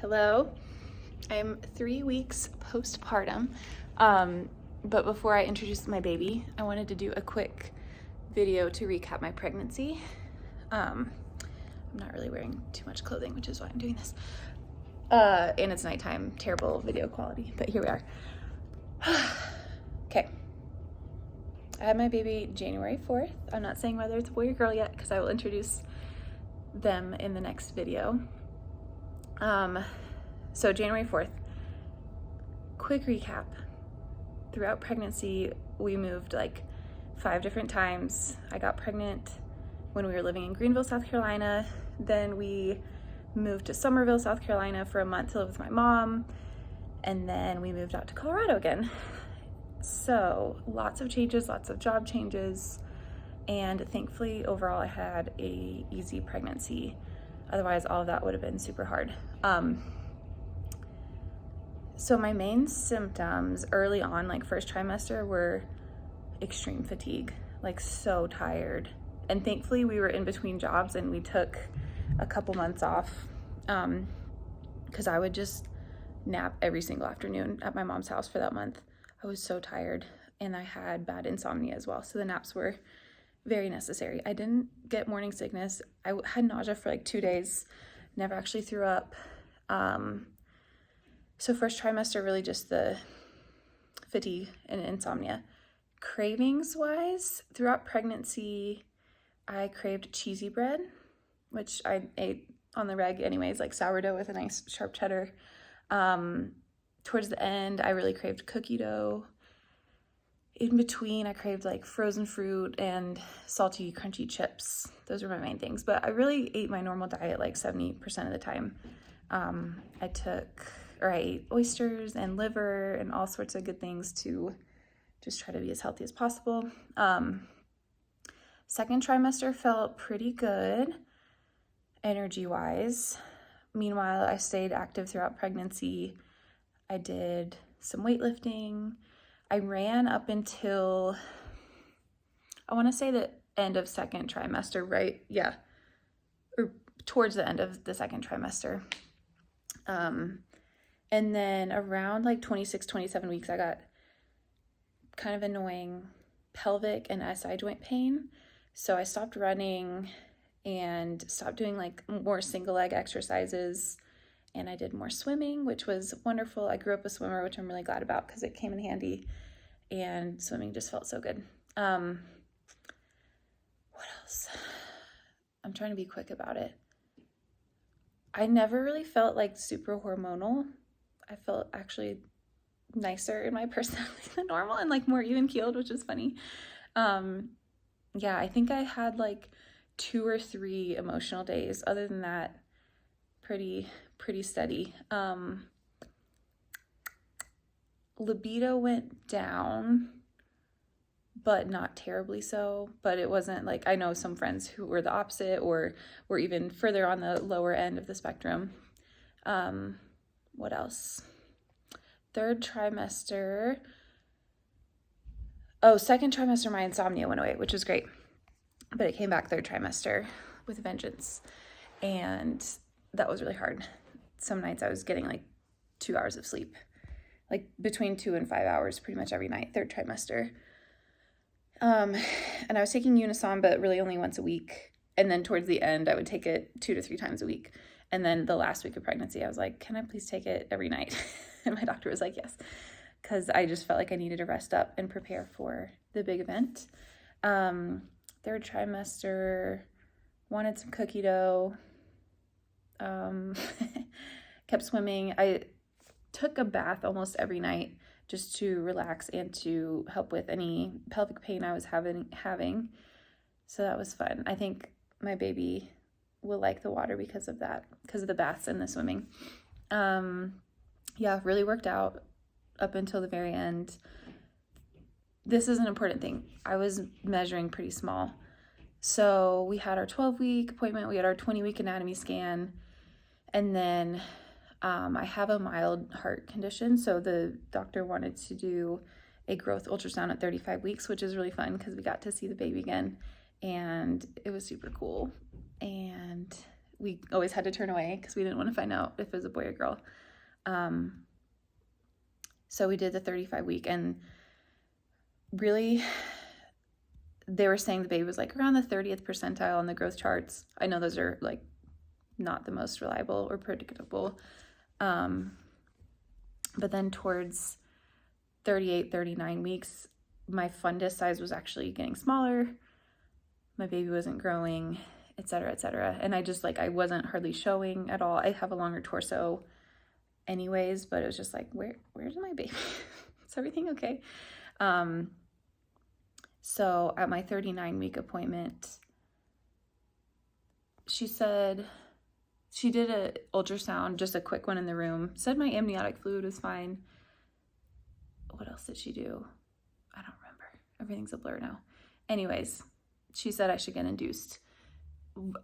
Hello. I'm 3 weeks postpartum. But before I introduce my baby, I wanted to do a quick video to recap my pregnancy. I'm not really wearing too much clothing, which is why I'm doing this. And it's nighttime, terrible video quality, but here we are. Okay. I had my baby January 4th. I'm not saying whether it's a boy or girl yet because I will introduce them in the next video. So January 4th, quick recap. Throughout pregnancy, we moved like 5 different times. I got pregnant when we were living in Greenville, South Carolina. Then we moved to Somerville, South Carolina for a month to live with my mom. And then we moved out to Colorado again. So lots of changes, lots of job changes. And thankfully, overall, I had a easy pregnancy. Otherwise, all of that would have been super hard. So my main symptoms early on, like first trimester, were extreme fatigue, like so tired. And thankfully we were in between jobs and we took a couple months off because I would just nap every single afternoon at my mom's house for that month. I was so tired and I had bad insomnia as well. So the naps were very necessary. I didn't get morning sickness. I had nausea for like 2 days, never actually threw up. So first trimester, really just the fatigue and insomnia. Cravings wise, throughout pregnancy, I craved cheesy bread, which I ate on the reg anyways, like sourdough with a nice sharp cheddar. Towards the end, I really craved cookie dough. In between, I craved like frozen fruit and salty, crunchy chips. Those were my main things, but I really ate my normal diet like 70% of the time. I ate oysters and liver and all sorts of good things to just try to be as healthy as possible. Second trimester felt pretty good energy-wise. Meanwhile, I stayed active throughout pregnancy. I did some weightlifting. I ran up until, I want to say the end of second trimester, right? Yeah, or towards the end of the second trimester. And then around like 26, 27 weeks, I got kind of annoying pelvic and SI joint pain. So I stopped running and stopped doing like more single leg exercises. And I did more swimming, which was wonderful. I grew up a swimmer, which I'm really glad about because it came in handy. And swimming just felt so good. What else? I'm trying to be quick about it. I never really felt like super hormonal. I felt actually nicer in my personality than normal and like more even keeled, which is funny. Yeah, I think I had like 2 or 3 emotional days. Other than that, pretty steady. Libido went down, but not terribly so. But it wasn't like, I know some friends who were the opposite or were even further on the lower end of the spectrum. What else? Third trimester. Oh, second trimester, my insomnia went away, which was great. But it came back third trimester with a vengeance. And that was really hard. Some nights I was getting like 2 hours of sleep, like between 2 and 5 hours pretty much every night, third trimester. And I was taking Unisom, but really only once a week. And then towards the end, I would take it 2 to 3 times a week. And then the last week of pregnancy, I was like, can I please take it every night? And my doctor was like, yes, because I just felt like I needed to rest up and prepare for the big event. Third trimester, wanted some cookie dough, kept swimming. I took a bath almost every night just to relax and to help with any pelvic pain I was having. So that was fun. I think my baby will like the water because of that, because of the baths and the swimming. Yeah, really worked out up until the very end. This is an important thing. I was measuring pretty small. So we had our 12-week appointment. We had our 20-week anatomy scan. And then I have a mild heart condition. So the doctor wanted to do a growth ultrasound at 35 weeks, which is really fun because we got to see the baby again. And it was super cool. And we always had to turn away because we didn't want to find out if it was a boy or girl. So we did the 35 week, and really they were saying the baby was like around the 30th percentile on the growth charts. I know those are like not the most reliable or predictable. But then towards 38, 39 weeks, my fundus size was actually getting smaller. My baby wasn't growing, et cetera, and I just like, I wasn't hardly showing at all. I have a longer torso anyways, but it was just like, where's my baby? Is everything okay? So at my 39 week appointment, she said, she did an ultrasound, just a quick one in the room, said my amniotic fluid was fine. What else did she do? I don't remember. Everything's a blur now. Anyways, she said I should get induced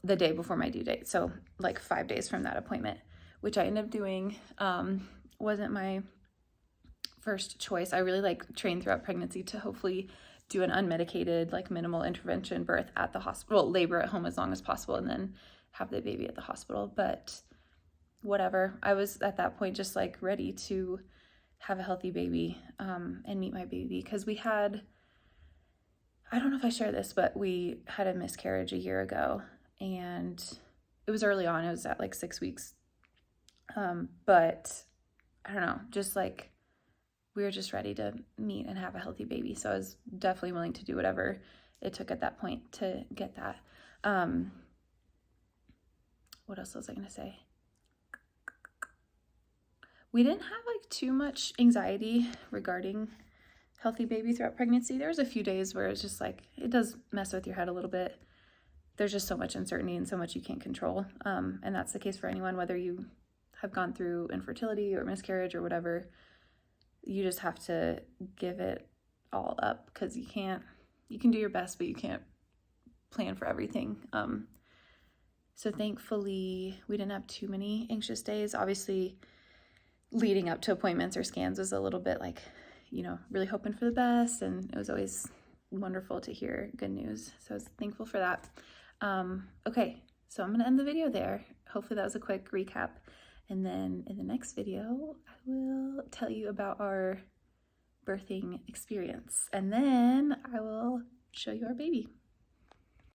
the day before my due date. So like 5 days from that appointment, which I ended up doing. Wasn't my first choice. I really like trained throughout pregnancy to hopefully do an unmedicated, like minimal intervention birth at the hospital, labor at home as long as possible, and then have the baby at the hospital. But whatever, I was at that point just like ready to have a healthy baby and meet my baby, because we had, I don't know if I share this, but we had a miscarriage a year ago, and it was early on. It was at like 6 weeks. But I don't know, just like we were just ready to meet and have a healthy baby. So I was definitely willing to do whatever it took at that point to get that. What else was I going to say? We didn't have like too much anxiety regarding healthy baby throughout pregnancy. There was a few days where it's just like, it does mess with your head a little bit. There's just so much uncertainty and so much you can't control. And that's the case for anyone, whether you have gone through infertility or miscarriage or whatever. You just have to give it all up, because you can do your best, but you can't plan for everything. So thankfully we didn't have too many anxious days. Obviously leading up to appointments or scans was a little bit like, you know, really hoping for the best, and it was always wonderful to hear good news. So I was thankful for that. Okay, so I'm gonna end the video there. Hopefully that was a quick recap. And then in the next video, I will tell you about our birthing experience. And then I will show you our baby.